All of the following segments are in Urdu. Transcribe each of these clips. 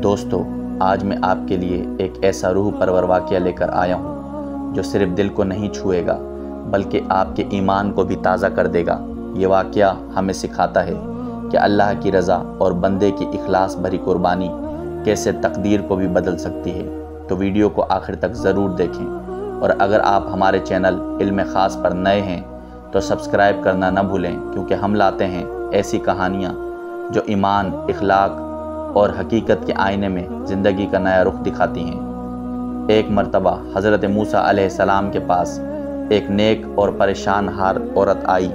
دوستو، آج میں آپ کے لیے ایک ایسا روح پرور واقعہ لے کر آیا ہوں جو صرف دل کو نہیں چھوئے گا بلکہ آپ کے ایمان کو بھی تازہ کر دے گا۔ یہ واقعہ ہمیں سکھاتا ہے کہ اللہ کی رضا اور بندے کی اخلاص بھری قربانی کیسے تقدیر کو بھی بدل سکتی ہے۔ تو ویڈیو کو آخر تک ضرور دیکھیں، اور اگر آپ ہمارے چینل علم خاص پر نئے ہیں تو سبسکرائب کرنا نہ بھولیں، کیونکہ ہم لاتے ہیں ایسی کہانیاں جو ایمان، اخلاق اور حقیقت کے آئینے میں زندگی کا نیا رخ دکھاتی ہیں۔ ایک مرتبہ حضرت موسیٰ علیہ السلام کے پاس ایک نیک اور پریشان حال عورت آئی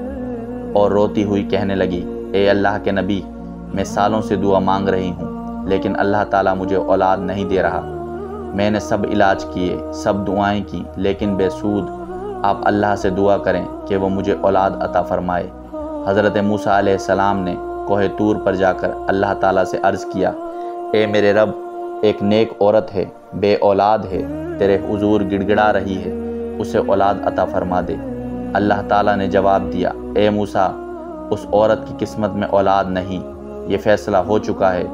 اور روتی ہوئی کہنے لگی، اے اللہ کے نبی، میں سالوں سے دعا مانگ رہی ہوں لیکن اللہ تعالیٰ مجھے اولاد نہیں دے رہا۔ میں نے سب علاج کیے، سب دعائیں کی لیکن بے سود۔ آپ اللہ سے دعا کریں کہ وہ مجھے اولاد عطا فرمائے۔ حضرت موسیٰ علیہ السلام نے کوہ طور پر جا کر اللہ تعالیٰ سے عرض کیا، اے میرے رب، ایک نیک عورت ہے، بے اولاد ہے، تیرے حضور گڑ گڑا رہی ہے، اسے اولاد عطا فرما دے۔ اللہ تعالیٰ نے جواب دیا، اے موسیٰ، اس عورت کی قسمت میں اولاد نہیں، یہ فیصلہ ہو چکا ہے۔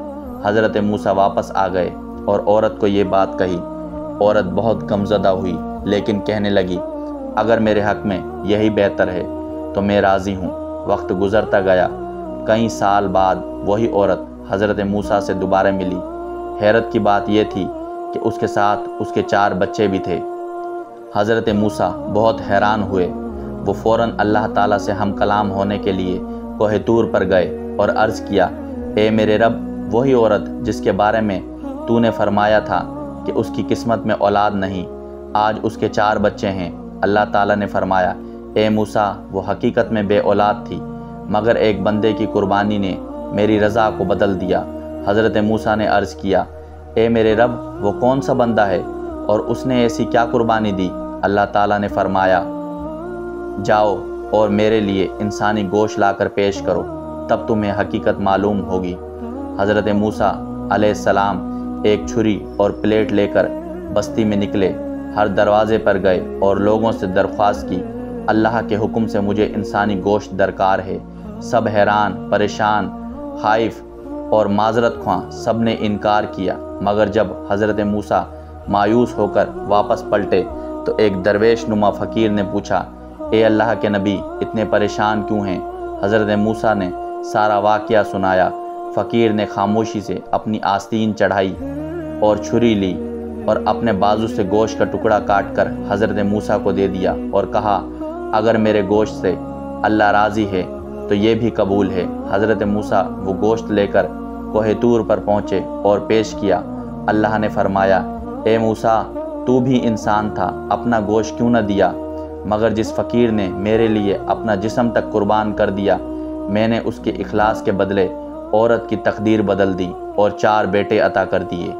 حضرت موسیٰ واپس آ گئے اور عورت کو یہ بات کہی۔ عورت بہت غمزدہ ہوئی لیکن کہنے لگی، اگر میرے حق میں یہی بہتر ہے تو میں راضی ہوں۔ وقت گزرتا گیا، کئی سال بعد وہی عورت حضرت موسیٰ سے دوبارہ ملی۔ حیرت کی بات یہ تھی کہ اس کے ساتھ اس کے 4 بچے بھی تھے۔ حضرت موسیٰ بہت حیران ہوئے۔ وہ فوراً اللہ تعالیٰ سے ہم کلام ہونے کے لیے کوہ طور پر گئے اور عرض کیا، اے میرے رب، وہی عورت جس کے بارے میں تو نے فرمایا تھا کہ اس کی قسمت میں اولاد نہیں، آج اس کے 4 بچے ہیں۔ اللہ تعالیٰ نے فرمایا، اے موسیٰ، وہ حقیقت میں بے اولاد تھی، مگر ایک بندے کی قربانی نے میری رضا کو بدل دیا۔ حضرت موسیٰ نے عرض کیا، اے میرے رب، وہ کون سا بندہ ہے اور اس نے ایسی کیا قربانی دی؟ اللہ تعالیٰ نے فرمایا، جاؤ اور میرے لیے انسانی گوشت لا کر پیش کرو، تب تمہیں حقیقت معلوم ہوگی۔ حضرت موسیٰ علیہ السلام ایک چھری اور پلیٹ لے کر بستی میں نکلے، ہر دروازے پر گئے اور لوگوں سے درخواست کی، اللہ کے حکم سے مجھے انسانی گوشت درکار ہے۔ سب حیران، پریشان، خائف اور معذرت خواہ سب نے انکار کیا، مگر جب حضرت موسیٰ مایوس ہو کر واپس پلٹے تو ایک درویش نما فقیر نے پوچھا، اے اللہ کے نبی، اتنے پریشان کیوں ہیں؟ حضرت موسیٰ نے سارا واقعہ سنایا۔ فقیر نے خاموشی سے اپنی آستین چڑھائی اور چھری لی اور اپنے بازو سے گوشت کا ٹکڑا کاٹ کر حضرت موسیٰ کو دے دیا اور کہا، اگر میرے گوشت سے اللہ راضی ہے تو یہ بھی قبول ہے۔ حضرت موسیٰ وہ گوشت لے کر کوہ طور پر پہنچے اور پیش کیا۔ اللہ نے فرمایا، اے موسیٰ، تو بھی انسان تھا، اپنا گوشت کیوں نہ دیا؟ مگر جس فقیر نے میرے لیے اپنا جسم تک قربان کر دیا، میں نے اس کے اخلاص کے بدلے عورت کی تقدیر بدل دی اور 4 بیٹے عطا کر دیے۔